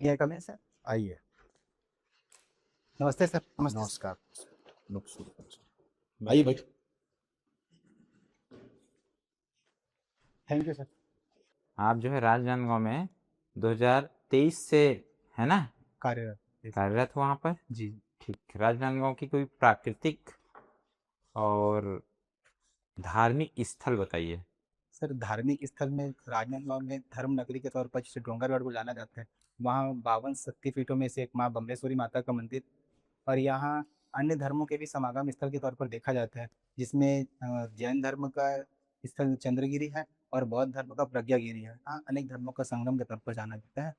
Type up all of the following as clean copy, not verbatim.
ये कम है सर। आइए। नमस्ते सर। नमस्ते। नमस्कार। आइए बैठ। Thank you sir. आप जो है राजनांदगांव में 2023 से है ना कार्यरत। कार्यरत हो वहाँ पर? जी ठीक। राजनांदगांव की कोई प्राकृतिक और धार्मिक स्थल बताइए। सर, धार्मिक स्थल में राजनांदगांव में धर्म नगरी के तौर पर जिसे डोंगरगढ़ को जाना जाता है, वहाँ 52 शक्तिपीठों में से एक माँ बम्लेश्वरी माता का मंदिर, और यहाँ अन्य धर्मों के भी समागम स्थल के तौर पर देखा जाता है, जिसमें जैन धर्म का स्थल चंद्रगिरी है और बौद्ध धर्म का प्रज्ञागिरी है। हाँ, अनेक धर्मों का संगम के तौर पर जाना जाता है।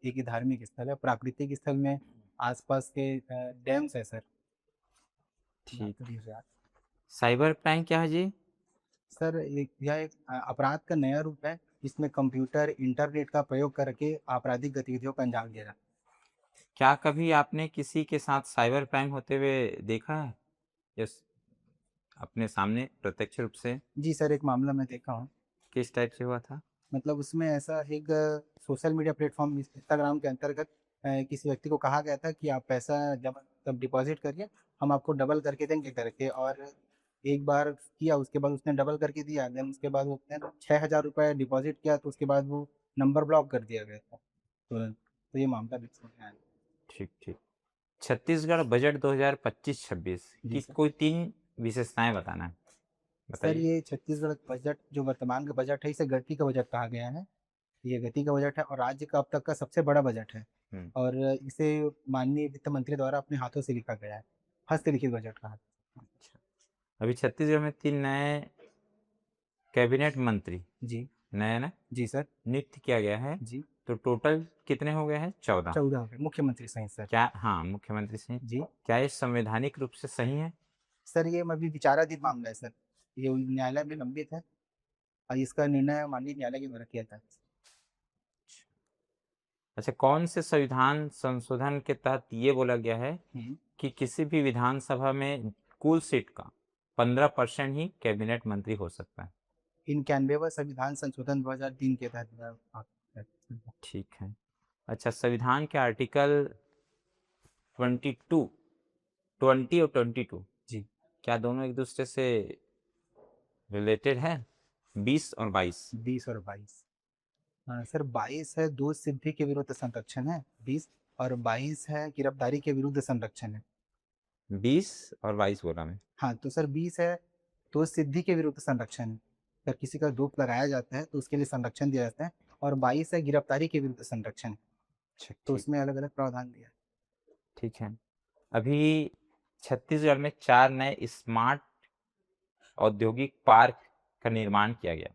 एक ही धार्मिक स्थल है। प्राकृतिक स्थल में आसपास के डैम्स है सर। ठीक। साइबर क्राइम क्या है जी? सर, यह एक अपराध का नया रूप है, जिसमें कंप्यूटर इंटरनेट का प्रयोग करके आपराधिक गतिविधियों का अंजाम दिया जाता क्या कभी आपने किसी के साथ साइबर क्राइम होते हुए देखा है? यस, अपने सामने प्रत्यक्ष रूप से? है। जी सर, एक मामला मैं देखा हूँ। किस टाइप से हुआ था? मतलब उसमें ऐसा एक सोशल मीडिया प्लेटफॉर्म इंस्टाग्राम के अंतर्गत किसी व्यक्ति को कहा गया था कि आप पैसा जब तब डिपॉजिट करिए, हम आपको डबल करके देंगे करके। और एक बार किया, उसके बाद उसने डबल करके दिया, देन उसके बाद उसने 6,000 रुपये डिपॉजिट किया, तो उसके बाद वो नंबर ब्लॉक कर दिया गया था तुरंत। तो ये मामला भी सामने आया। ठीक ठीक। छत्तीसगढ़ बजट 2025-26 जी की सर। कोई 3 विशेषताएं बताना है, सर, बताइए। ये छत्तीसगढ़ बजट जो वर्तमान का बजट है, इसे गति का बजट कहा गया है। ये गति का बजट है और राज्य का अब तक का सबसे बड़ा बजट है। हम्म। और इसे माननीय वित्त मंत्री द्वारा अपने हाथों से लिखा गया है। हस्तलिखित बजट कहा। अच्छा। अभी छत्तीसगढ़ में 3 नए कैबिनेट मंत्री जी। नए ना जी सर। नियुक्त किया गया है। जी। तो टोटल कितने हो गए हैं? 14। 14 मुख्यमंत्री सहित सर। क्या, हाँ, मुख्यमंत्री से जी। क्या ये संवैधानिक रूप से सही है? सर, ये अभी विचाराधीन मामला है सर। ये न्यायालय में लंबित है और इसका निर्णय माननीय न्यायालय के द्वारा किया था। अच्छा, कौन से संविधान संशोधन के तहत ये बोला गया है हम्म। कि किसी भी विधानसभा में कुल सीट का 15% ही कैबिनेट मंत्री हो सकता है? 91वां संविधान संशोधन 2003 के तहत। ठीक है। अच्छा, संविधान के आर्टिकल 22, 20 और 22 जी। क्या दोनों एक दूसरे से रिलेटेड है? 20 और 22। 20 और 22। हाँ सर, 22 है दोष सिद्धि के विरुद्ध संरक्षण है 20, और 22 है गिरफ्तारी के विरुद्ध संरक्षण है। 20 और 22 बोला मैं। हाँ, तो सर 20 है दोष सिद्धि के विरुद्ध संरक्षण है। अगर किसी का दोष लगाया जाता है तो उसके लिए संरक्षण दिया जाता है। और 22 है गिरफ्तारी के विरुद्ध संरक्षण है। अच्छा, तो ठीक। उसमें अलग अलग प्रावधान दिया है। ठीक है। अभी छत्तीसगढ़ में 4 नए स्मार्ट औद्योगिक पार्क का निर्माण किया गया,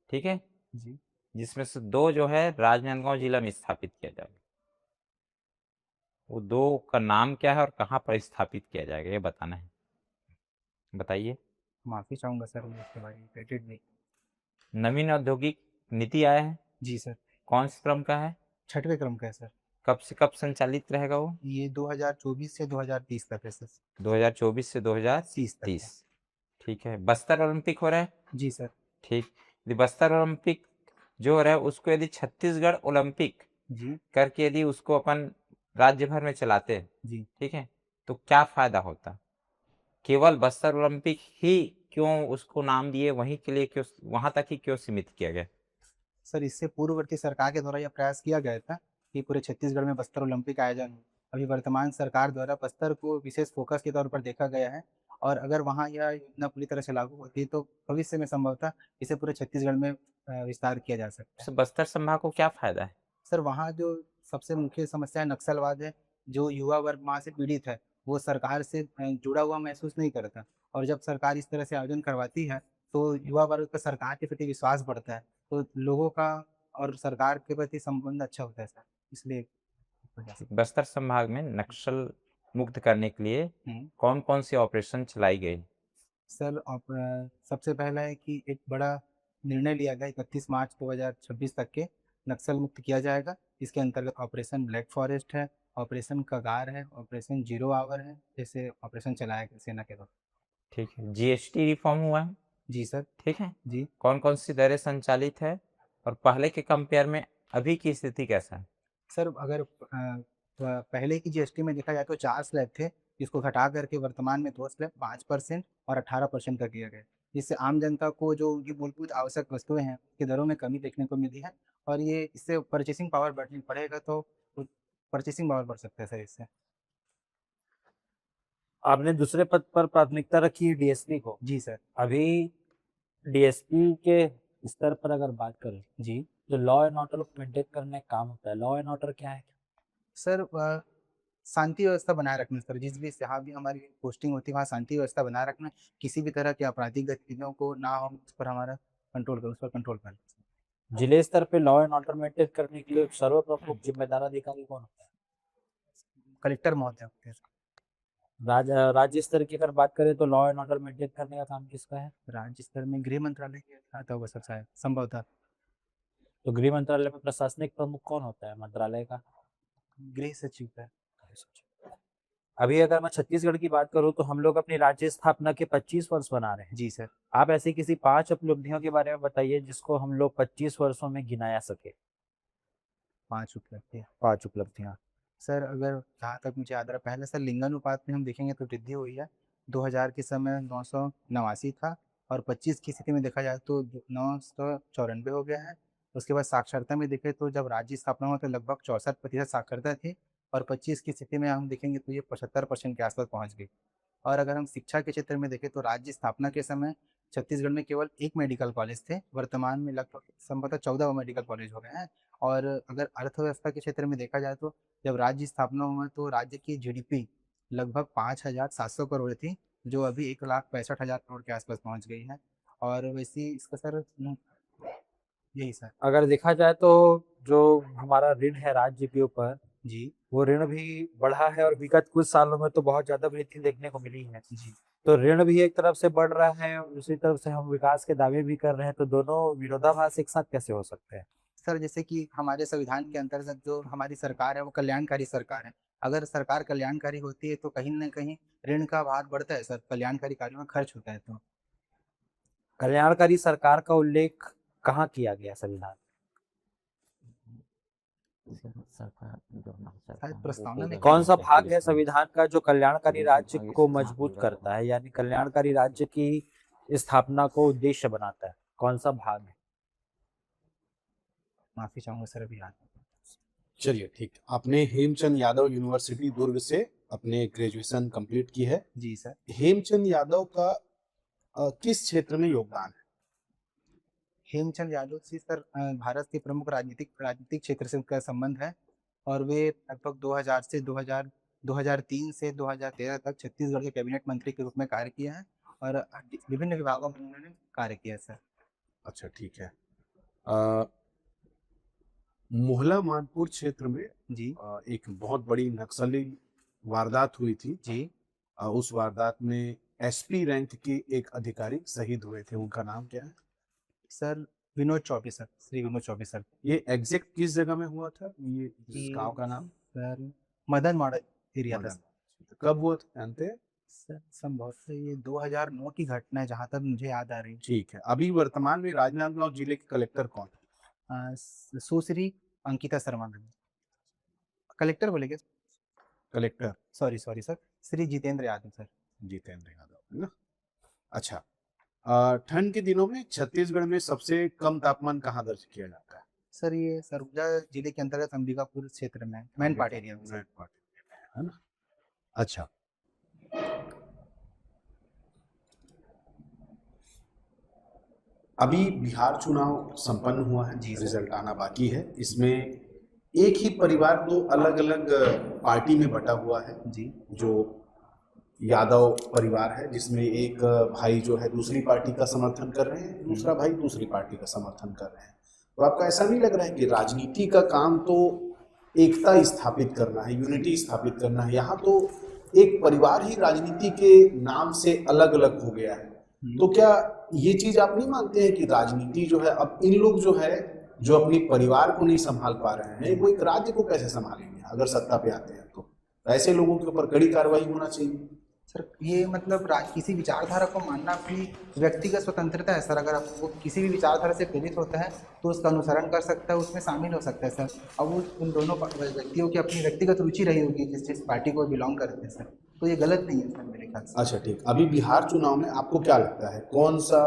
ठीक है, जी। जिसमें से 2 जो है राजनांदगांव जिला में स्थापित किया जाएगा। वो 2 का नाम क्या है और कहाँ पर स्थापित किया जाएगा, ये बताना है, बताइए। माफी चाहूंगा सर, मैं इसके बारे में क्रेडिट नहीं। नवीन औद्योगिक नीति आया है, जी सर। कौन से क्रम का है? 6वें क्रम का है सर। कब से कब संचालित रहेगा वो? ये 2024 से 2030 तक है सर। 2024 से 30 तक 2030। है। ठीक है। बस्तर ओलंपिक हो रहा है, जी सर। ठीक। यदि बस्तर ओलंपिक जो हो रहा है उसको यदि छत्तीसगढ़ ओलंपिक जी। करके यदि उसको अपन राज्य भर में चलाते हैं, जी। ठीक है, तो क्या फायदा होता? केवल बस्तर ओलंपिक ही क्यों उसको नाम दिए, वहीं के लिए क्यों, वहां तक ही क्यों सीमित किया गया? सर, इससे पूर्ववर्ती सरकार के द्वारा यह प्रयास किया गया था कि पूरे छत्तीसगढ़ में बस्तर ओलंपिक आयोजन हो। अभी वर्तमान सरकार द्वारा बस्तर को विशेष फोकस के तौर पर देखा गया है। और अगर वहाँ यह योजना पूरी तरह से लागू होती है तो भविष्य में संभवतः इसे पूरे छत्तीसगढ़ में विस्तार किया जा सकता है। उससे बस्तर संभाग को क्या फायदा है? सर, वहाँ जो सबसे मुख्य समस्या है नक्सलवाद है। जो युवा वर्ग वहाँ से पीड़ित है, वो सरकार से जुड़ा हुआ महसूस नहीं करता। और जब सरकार इस तरह से आयोजन करवाती है तो युवा वर्ग का सरकार के प्रति विश्वास बढ़ता है। तो लोगों का और सरकार के प्रति संबंध अच्छा होता है सर, इसलिए इस वजह से। बस्तर संभाग में नक्सल मुक्त करने के लिए हम्म। कौन कौन सी ऑपरेशन चलाई गई? सर, सबसे पहला है कि एक बड़ा निर्णय लिया गया 31 मार्च 2026 तक के नक्सल मुक्त किया जाएगा। इसके अंतर्गत ऑपरेशन ब्लैक फॉरेस्ट है, ऑपरेशन कगार है, ऑपरेशन जीरो आवर है, जैसे ऑपरेशन चलाया गया सेना के द्वारा। ठीक है। जीएसटी रिफॉर्म हुआ है, जी सर। ठीक है। जी। कौन कौन सी दरें संचालित है और पहले के कंपेयर में अभी की स्थिति कैसा है? सर अगर पहले की जीएसटी में देखा जाए तो 4 स्लैब थे, जिसको घटा करके वर्तमान में 2 स्लैब 5% और 18% कर दिया गया है। जिससे आम जनता को जो उनकी मूलभूत आवश्यक वस्तुएं हैं की दरों में कमी देखने को मिली है, और ये इससे परचेसिंग पावर बढ़ेगा तो परचेसिंग पावर बढ़ सकता है सर इससे। आपने दूसरे पद पर प्राथमिकता रखी है डीएसपी को। जी सर। अभी डीएसपी के स्तर पर अगर बात करें जी तो लॉ एंड ऑर्डर को मेंटेन करने का काम होता है। लॉ एंड ऑर्डर क्या है? सर शांति व्यवस्था बनाए रखना सर, जिस भी जहाँ भी हमारी पोस्टिंग होती है वहाँ शांति व्यवस्था बनाए रखना, किसी भी तरह की आपराधिक गतिविधियों को ना हो उस पर हमारा उस पर कंट्रोल करना। जिले स्तर पे लॉ एंड ऑर्डर मेंटेन करने के लिए सर्वप्रमुख जिम्मेदार अधिकारी कौन होता है? कलेक्टर महोदय होते हैं। राज्य स्तर की अगर बात करें तो लॉ एंड ऑर्डर मेंटेन करने का काम किसका है? राज्य स्तर में गृह मंत्रालय के आता होगा सर शायद, संभवतः। तो गृह मंत्रालय में प्रशासनिक प्रमुख कौन होता है मंत्रालय का? गृह सचिव है। अभी अगर मैं छत्तीसगढ़ की बात करूं तो हम लोग अपनी राज्य स्थापना के 25 वर्ष मना रहे हैं। जी सर। आप ऐसी किसी 5 उपलब्धियों के बारे में बताइए जिसको हम लोग 25 वर्षों में गिनाया सके। 5 उपलब्धियाँ। 5 उपलब्धियां। सर अगर जहाँ तक मुझे याद रहा, पहले सर लिंगानुपात में हम देखेंगे तो वृद्धि हुई है। 2000 के समय 989 था, और 25 की स्थिति में देखा जाए तो 994 हो गया है। उसके बाद साक्षरता में देखें तो जब राज्य स्थापना हुआ तो लगभग 64% साक्षरता थी, और 25 की स्थिति में हम देखेंगे तो ये 75% के आसपास पहुँच गई। और अगर हम शिक्षा के क्षेत्र में देखें तो राज्य स्थापना के समय छत्तीसगढ़ में केवल 1 मेडिकल कॉलेज थे, वर्तमान में लगभग संभवतः 14 मेडिकल कॉलेज हो गए हैं। और अगर अर्थव्यवस्था के क्षेत्र में देखा जाए तो जब राज्य स्थापना हुआ तो राज्य की जीडीपी लगभग 5,700 करोड़ थी, जो अभी 1,65,000 करोड़ के आसपास पहुंच गई है। और वैसे इसका सर यही सर। अगर देखा जाए तो जो हमारा ऋण है राज्य के ऊपर, जी वो ऋण भी बढ़ा है और विगत कुछ सालों में तो बहुत ज्यादा वृद्धि देखने को मिली है। जी तो ऋण भी एक तरफ से बढ़ रहा है और दूसरी तरफ से हम विकास के दावे भी कर रहे हैं, तो दोनों विरोधाभास एक साथ कैसे हो सकते हैं? सर, जैसे कि हमारे संविधान के अंतर्गत जो हमारी सरकार है वो कल्याणकारी सरकार है। अगर सरकार कल्याणकारी होती है तो कहीं ना कहीं ऋण का भार बढ़ता है सर, कल्याणकारी कार्यों में खर्च होता है तो। कल्याणकारी सरकार का उल्लेख कहाँ किया गया संविधान? शायद प्रस्तावना में कौन सा भाग है संविधान का जो कल्याणकारी राज्य को मजबूत करता है, यानी कल्याणकारी राज्य की स्थापना को उद्देश्य बनाता है? कौन सा भाग है? माफी चाहूंगा सर, अभी याद। चलिए ठीक, आपने हेमचंद यादव यूनिवर्सिटी दुर्ग से अपने ग्रेजुएशन कंप्लीट की है। जी सर। हेमचंद यादव का किस क्षेत्र में योगदान है? हेमचंद यादव जी सर भारत के प्रमुख राजनीतिक क्षेत्र से उनका संबंध है, और वे लगभग 2003 से 2013 तक छत्तीसगढ़ के कैबिनेट मंत्री के रूप में कार्य किया है, और विभिन्न विभागों में उन्होंने कार्य किया सर। अच्छा ठीक है। मोहला मानपुर क्षेत्र में जी एक बहुत बड़ी नक्सली वारदात हुई थी जी। उस वारदात में एसपी रैंक के एक अधिकारी शहीद हुए थे, उनका नाम क्या है? Sir Vinod Choubey sir, Shri Vinod Choubey sir. ये एग्जैक्ट किस जगह में हुआ था ये गांव का नाम? सर मदन मॉडल एरिया था। कब हुआ था जानते हैं? सर संभव से ये 2009 की घटना है जहाँ तक मुझे याद आ रही है। ठीक है। अभी वर्तमान में राजनांदगांव जिले के कलेक्टर कौन है? सुश्री अंकिता शर्मा मैम। कलेक्टर बोलेंगे? Collector sorry sir, Shri Jitendra Yadav sir. Jitendra Yadav है ना। अच्छा, ठंड के दिनों में छत्तीसगढ़ में सबसे कम तापमान कहाँ दर्ज किया जाता है? सर ये सरगुजा जिले के अंतर्गत अंबिकापुर क्षेत्र में, मैनपाट एरिया में है ना। अच्छा, अभी बिहार चुनाव संपन्न हुआ है, रिजल्ट आना बाकी है। इसमें एक ही परिवार दो अलग अलग पार्टी में बटा हुआ है जी। जो यादव परिवार है, जिसमें एक भाई जो है दूसरी पार्टी का समर्थन कर रहे हैं, दूसरा भाई दूसरी पार्टी का समर्थन कर रहे हैं। तो आपको ऐसा नहीं लग रहा है कि राजनीति का काम तो एकता स्थापित करना है, यूनिटी स्थापित करना है, यहाँ तो एक परिवार ही राजनीति के नाम से अलग अलग हो गया है? तो क्या ये चीज आप नहीं मानते हैं कि राजनीति जो है, अब इन लोग जो है जो अपनी परिवार को नहीं संभाल पा रहे हैं, वो एक राज्य को कैसे संभालेंगे अगर सत्ता पे आते हैं? तो ऐसे लोगों के ऊपर कड़ी कार्रवाई होना चाहिए। सर ये मतलब किसी विचारधारा को मानना अपनी व्यक्तिगत स्वतंत्रता है सर। अगर आपको किसी भी विचारधारा से प्रेरित होता है तो उसका अनुसरण कर सकता है, उसमें शामिल हो सकता है सर। अब वो उन दोनों व्यक्तियों की अपनी व्यक्तिगत रुचि रही होगी जिस जिस पार्टी को बिलोंग करते हैं सर, तो ये गलत नहीं है सर मेरे ख्याल से। अच्छा ठीक, अभी बिहार चुनाव में आपको क्या लगता है कौन सा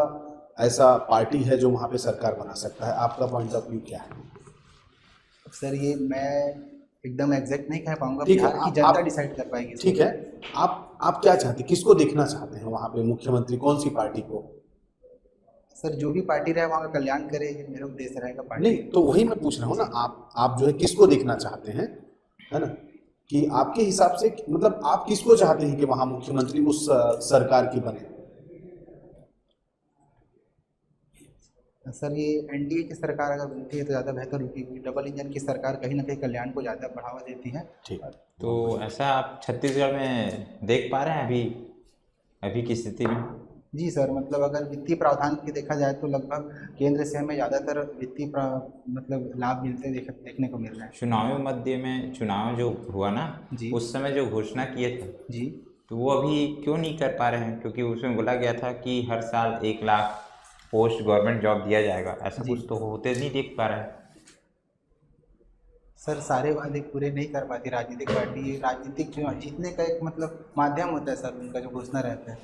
ऐसा पार्टी है जो वहाँ पे सरकार बना सकता है? आपका पॉइंट ऑफ व्यू क्या है? सर ये मैं एकदम एग्जैक्ट नहीं कह पाऊंगा, ठीक है, बिहार की आप जनता डिसाइड कर पाएगी इसको ठीक है, तो। आप क्या चाहते हैं, किसको देखना चाहते हैं वहाँ पे मुख्यमंत्री, कौन सी पार्टी को? सर जो भी पार्टी रहे वहाँ का कल्याण करे, ये मेरा उद्देश्य रहेगा पार्टी। नहीं तो वही मैं पूछ रहा हूँ ना, आप जो है किसको देखना चाहते हैं, है ना, कि आपके हिसाब से मतलब आप किसको चाहते हैं कि वहाँ मुख्यमंत्री उस सरकार की बने? सर ये एनडीए की सरकार अगर बनती है तो ज़्यादा बेहतर होगी, क्योंकि डबल इंजन की सरकार कहीं ना कहीं कल्याण को ज़्यादा बढ़ावा देती है। ठीक। तो ऐसा आप छत्तीसगढ़ में देख पा रहे हैं अभी अभी की स्थिति में? जी सर, मतलब अगर वित्तीय प्रावधान की देखा जाए तो लगभग केंद्र से हमें ज़्यादातर मतलब लाभ मिलते देखने को मिल रहा है। चुनावी मध्य में चुनाव जो हुआ ना, जी उस समय जो घोषणा किए थे जी तो वो अभी क्यों नहीं कर पा रहे हैं? क्योंकि उसमें बोला गया था कि हर साल 1 लाख पोस्ट गवर्नमेंट जॉब दिया जाएगा, ऐसा जी कुछ तो होते नहीं देख पा रहे हैं। सर, सारे वादे पूरे नहीं कर पाती राजनीतिक पार्टी। ये राजनीतिक चुनाव जीतने का एक मतलब माध्यम होता है सर, उनका जो घोषणा रहता है।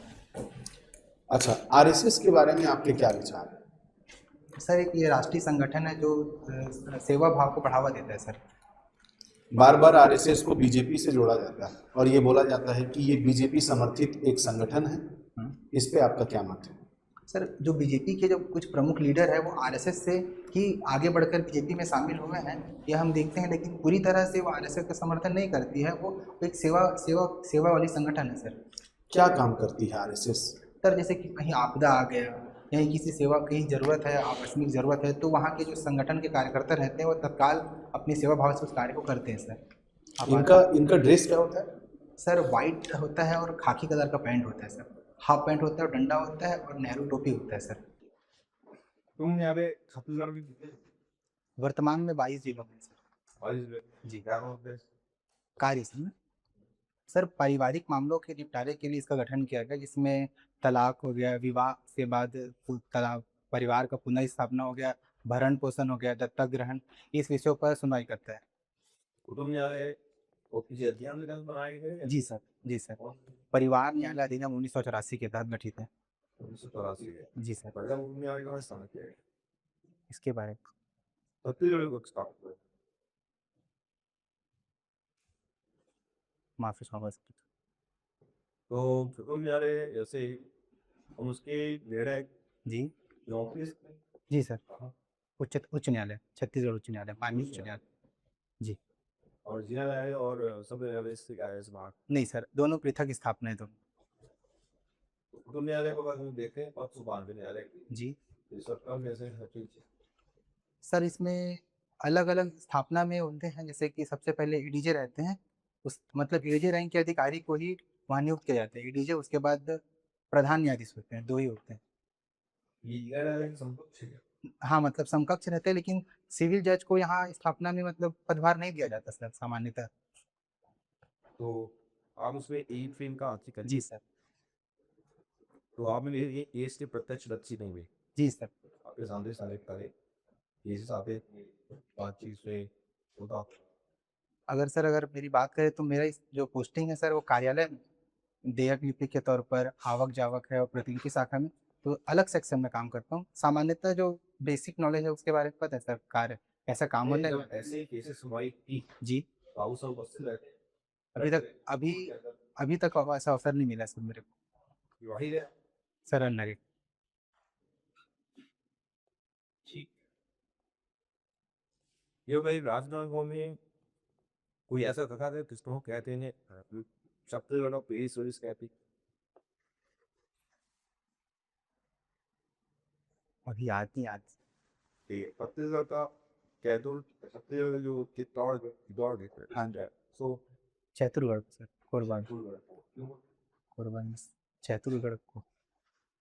अच्छा, आरएसएस के बारे में आपके क्या विचार हैं? सर एक ये राष्ट्रीय संगठन है जो सेवा भाव को बढ़ावा देता है सर। बार बार आरएसएस को बीजेपी से जोड़ा जाता है और ये बोला जाता है कि ये बीजेपी समर्थित एक संगठन है, इस पे आपका क्या मत है? सर जो बीजेपी के जो कुछ प्रमुख लीडर है वो आरएसएस से ही आगे बढ़कर बीजेपी में शामिल हुए हैं, यह हम देखते हैं, लेकिन पूरी तरह से वो आरएसएस का समर्थन नहीं करती है। वो एक सेवा वाली संगठन है सर। क्या काम करती है आरएसएस? सर जैसे कि कहीं आपदा आ गया, कहीं किसी सेवा कहीं ज़रूरत है, आकस्मिक ज़रूरत है, तो वहाँ के जो संगठन के कार्यकर्ता रहते हैं वो तत्काल अपनी सेवा भाव से उस कार्य को करते हैं सर। इनका ड्रेस क्या होता है? सर वाइट होता है और खाकी कलर का पैंट होता है सर, हाफ पैंट होता है और डंडा होता है और नेहरू टोपी होता है सर। तुम यहाँ पे छत्तीसगढ़ में वर्तमान में 22 जिलों में सर। बाईस में जी क्या होते हैं? कार्य सर पारिवारिक मामलों के निपटारे के लिए इसका गठन किया गया, जिसमें तलाक हो गया, विवाह के बाद तलाक, परिवार का पुनः स्थापना हो गया, भरण पोषण हो गया, दत्तक ग्रहण, इस विषयों पर सुनवाई करता है। कुटुंब न्यायालय और किसी अधिनियम के तहत बनाए गए हैं? जी सर, जी सर। परिवार न्यायालय अधिनियम 1984 के तहत गठित है। 1983 है। जी सर, पहला कुटुंब न्यायालय कहाँ स्थापित किया गया? इसके बारे में छत्तीसगढ़ को स्थापित हुआ। माफी चाहूँगा सर। तो कुटुंब न्यायालय जैसे हम उसके निर्णय जी ऑफिस जी सर, उच्च न्यायालय, छत्तीसगढ़ उच्च न्यायालय, माननीय उच्च न्यायालय। जी और जिला न्यायालय और सब न्यायालय से क्या है इस बात? नहीं सर, दोनों पृथक स्थापना है दोनों। कुटुंब न्यायालय को अगर हम देखें और सुबानवे न्यायालय की, जी तो सरकार में ऐसे हर चीज सर, इसमें अलग अलग स्थापना में होते हैं, जैसे कि सबसे पहले एडीजे रहते हैं, उस मतलब एडीजे रैंक के अधिकारी को ही वहाँ नियुक्त किया जाता है एडीजे। उसके बाद प्रधान न्यायाधीश होते हैं, 2 ही होते हैं। ये न्यायालय के समकक्ष है। हाँ मतलब समकक्ष रहते हैं, लेकिन सिविल जज को यहाँ स्थापना में मतलब पदभार नहीं दिया जाता सर सामान्यतः। तो आप उसमें एक फिल्म का आर्टिकल जी सर, तो आप में ये इसके प्रत्यक्ष दर्शी नहीं हुए जी सर। आपके सामने सारे करे ये हिसाब से बातचीत से होता। अगर मेरी बात करें तो मेरा जो पोस्टिंग है सर वो कार्यालय में देयक लिपिक के तौर पर आवक जावक है और प्रतिनिधि शाखा में, तो अलग सेक्शन में काम करता हूँ। सामान्यतः जो बेसिक नॉलेज है उसके बारे में पता है सर, कार्य कैसा काम होता है। जब ऐसे केसेस सुनवाई की जी बाबू साहब उपस्थित रहते हैं अभी तक ऐसा अवसर नहीं मिला सर मेरे को। वही है। सर नरेट ठीक ये भाई राजनांदगांव में कोई ऐसा कहा था किसको कहते हैं छत्तीसगढ़ पेरिस वेरिस कहती अभी याद नहीं याद। छत्तीसगढ़ का कैदुल छत्तीसगढ़ जो चित्तौड़ दौड़ हाँ सो चैतुरगढ़ सर, कोरबा में चैतुरगढ़ को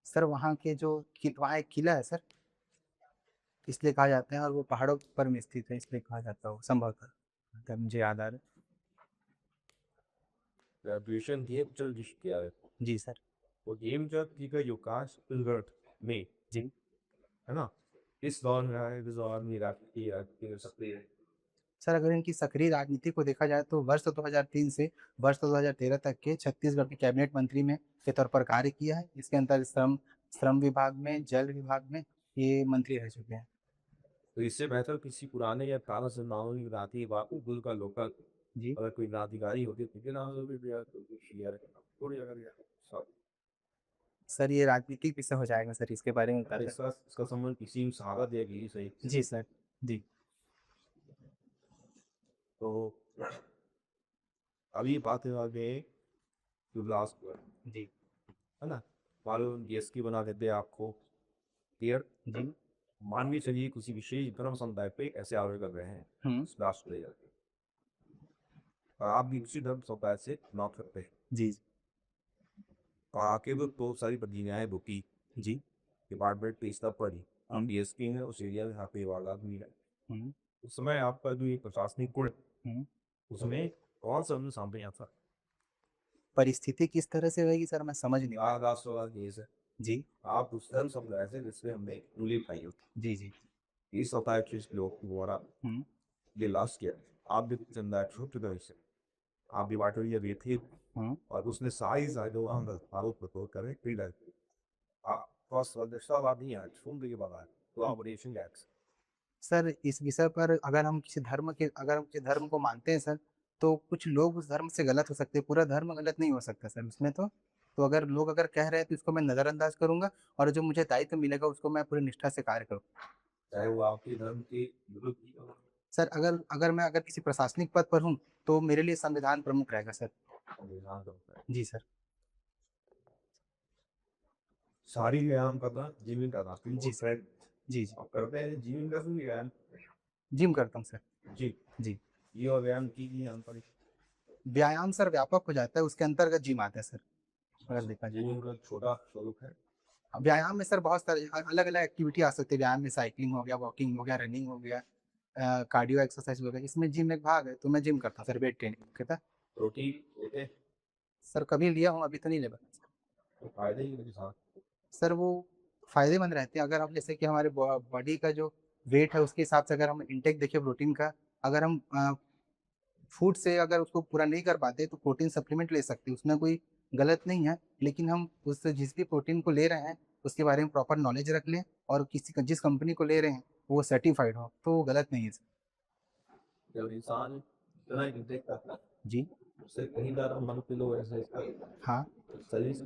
सर, वहाँ के जो वहाँ एक किला है सर, इसलिए कहा जाता है, और वो पहाड़ों पर में स्थित है इसलिए कहा जाता है वो, संभवतः मुझे याद आ रहा है। ग्रेजुएशन किए चल किया है जी सर। वो गेमचंद का युवराज छत्तीसगढ़ में जी। है ना, इस दौर में आए, इस दौर में राजनीति सक्रिय है। सर अगर इनकी सक्रिय राजनीति को देखा जाए तो वर्ष 2003 से वर्ष 2013 तक के छत्तीसगढ़ के कैबिनेट मंत्री में के तौर पर कार्य किया है। इसके अंतर श्रम श्रम विभाग में, जल विभाग में ये मंत्री रह चुके हैं। तो इससे बेहतर किसी पुराने या तारा सिन्हाओं की राती बापू गुल का लोकल जी। अगर कोई क्रांतिकारी होती तो कितना शेयर थोड़ी अगर सब सर ये राजनीतिक विषय हो जाएगा सर, इसके बारे में बता दें। इसका संबंध किसी शहादत या किसी सही। जी सर। जी। तो अभी बात है आगे बिलासपुर, जी। है ना, मालूम डीएसपी बना देते हैं आपको क्लियर। जी। मानवीय चलिए किसी विशेष धर्म समुदाय पे ऐसे आरोप कर रहे हैं इस राष्ट्र ले जाके, और आप भी उसी धर्म समुदाय से नॉट करते हैं। जी। आके वो तो सारी प्रतिज्ञाएं बुकी जी। डिपार्टमेंट पे स्तर पर ही हम डीएसपी हैं उस एरिया में, यहाँ पे वाला भी है। हम्म। उस समय आपका जो ये प्रशासनिक गुण हम्म। उसमें कौन सा उन्हें सामने आता? परिस्थिति किस तरह से रहेगी सर, मैं समझ नहीं पाया। राष्ट्रवाद केस है, जी। आप उस धर्म समुदाय से जिसमें हमने रूली पाई हो, जी। जी। इस समुदाय के लोग द्वारा हम्म। ये लास्ट किया, आप भी चंदा छुप गए से आप भी बाटो ये भी थे, और उसने साइज आइडो अंदर आरोप प्रकट करे कई लाइक फर्स्ट वाद नहीं है सुन के बाद कोलैबोरेशन एक्ट। सर इस विषय पर अगर हम किसी धर्म को मानते हैं सर, तो कुछ लोग उस धर्म से गलत हो सकते हैं, पूरा धर्म गलत नहीं हो सकता सर उसमें। तो अगर लोग अगर कह रहे हैं तो इसको मैं नज़रअंदाज करूंगा, और जो मुझे दायित्व मिलेगा उसको मैं पूरी निष्ठा से कार्य करूँगा। चाहे वो आपके धर्म के विरुद्ध ही हो। सर अगर मैं किसी प्रशासनिक पद पर हूँ तो मेरे लिए संविधान प्रमुख रहेगा सर। संविधान का होता है। जी सर। सारी व्यायाम करना जीवन का रास्ता। जी सर। जी। जी। आप करते हैं जीवन का भी व्यायाम? जिम करता हूँ सर। जी जी। ये और व्यायाम की अंतर व्यायाम सर व्यापक हो जाता है, उसके अंतर्गत जिम आता है सर अगर देखा जाए। जीवन का छोटा स्वरूप है। व्यायाम में सर बहुत सारे अलग अलग एक्टिविटी आ सकती है। व्यायाम में साइकिलिंग हो गया, वॉकिंग हो गया, रनिंग हो गया, कार्डियो एक्सरसाइज हो गया। इसमें जिम एक भाग है, तो मैं जिम करता हूँ सर, वेट ट्रेनिंग करता। प्रोटीन होते हैं, सर कभी लिया हूँ, अभी तो नहीं ले पाया। तो फायदे ही मेरे साथ। सर वो फायदेमंद रहते हैं अगर हम जैसे कि हमारे बॉडी का जो वेट है उसके हिसाब से अगर हम इंटेक देखें प्रोटीन का, अगर हम फूड से अगर उसको पूरा नहीं कर पाते तो प्रोटीन सप्लीमेंट ले सकते हैं, उसमें कोई गलत नहीं है। लेकिन हम उससे जिस भी प्रोटीन को ले रहे हैं उसके बारे में प्रॉपर नॉलेज रख लें, और जिस कंपनी को ले रहे हैं वो सर्टिफाइड हो, तो वो गलत नहीं है सर। जब इंसान इतना इंटेक करता है जी। उससे कहीं ज़्यादा मन के लोग ऐसे हाँ। शरीर से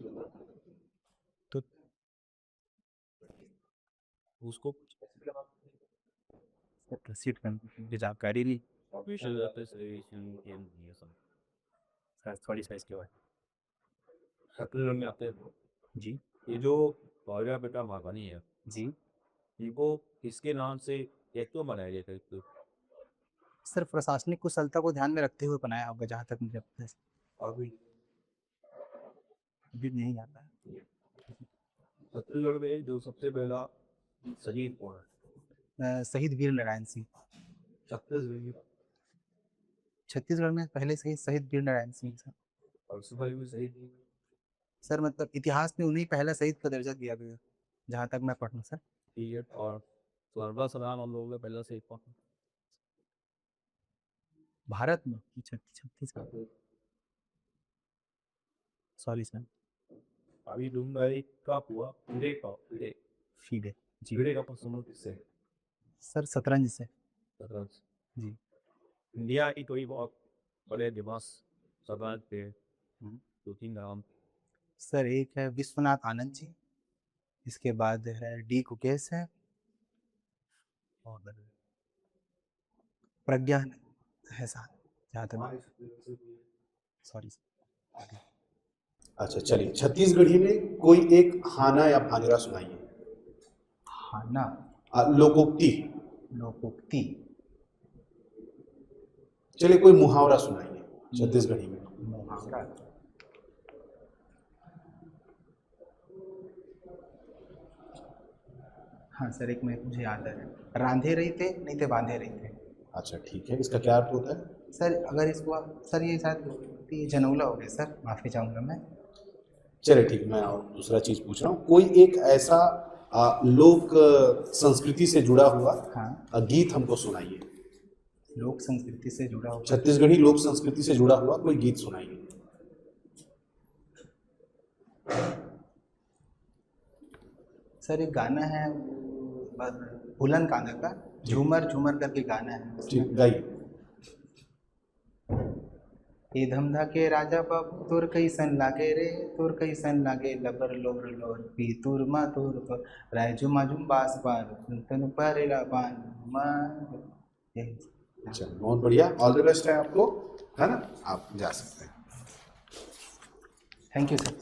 तो उसको प्रोसीड कर जानकारी ली सर, थोड़ी सा इसके बाद। छत्तीसगढ़ में आते हैं। जी। ये जो बावरिया बेटा मागानी है, जी। इनको किसके नाम से एक तो बनाया गया था? तो सर प्रशासनिक कुशलता को ध्यान में रखते हुए बनाया होगा, जहाँ तक मुझे पता है। अभी अभी नहीं आता है। छत्तीसगढ़ में जो सबसे पहला शहीद कौन है? शहीद वीर नारायण सिंह। छत्तीसगढ़ में पहले से ही शहीद वीर नारायण सिंह सर। और सुबह भी शहीद नहीं। सर मतलब इतिहास में उन्हीं पहला शहीद का दर्जा दिया गया, जहाँ तक मैं पढ़ूँ सर। पीरियड और सर्वा सलाम हम लोगों ने पहले से एक भारत में छत्तीसगढ़, सॉरी सर। अभी डूंगरी का हुआ फिरे फीडे। जी। फिरे का पसंद किससे? सर शतरंज से। शतरंज। जी। इंडिया की कोई बहुत बड़े दिमाग शतरंज के दो तीन नाम। सर एक है विश्वनाथ आनंद जी, इसके बाद है डी कुकेश है, और प्रज्ञा है साहब, जहाँ तक सॉरी सर। अच्छा चलिए, छत्तीसगढ़ी में कोई एक हाना या भांगरा सुनाइए। हाना। लोकोक्ति। लोकोक्ति। चलिए कोई मुहावरा सुनाइए छत्तीसगढ़ी में। मुहावरा। हाँ सर एक मैं मुझे याद है, रांधे रही थे नहीं थे बांधे रही थे। अच्छा ठीक है, इसका क्या अर्थ होता है? सर अगर इसको सर ये शायद जनौला हो गया सर, माफ़ी चाहूँगा मैं। चलिए ठीक, मैं और दूसरा चीज पूछ रहा हूँ, कोई एक ऐसा लोक संस्कृति से जुड़ा हुआ हाँ, गीत हमको सुनाइए। लोक संस्कृति से जुड़ा हुआ छत्तीसगढ़ी लोक संस्कृति से जुड़ा हुआ कोई गीत सुनाइए। सर एक गाना है बुलंद कांदा का, झूमर झूमर करके गाना है। ठीक, गाइए। ए धमधा के राजा बाबू तोर कैसन लागे रे, तोर कैसन लागे लबर लोर लोर पी तोर मा तोर पर राय जुमा जुम बास पार तनु परेला पान मा। अच्छा, बहुत बढ़िया, ऑल द बेस्ट है आपको, है ना, आप जा सकते हैं। Thank you sir.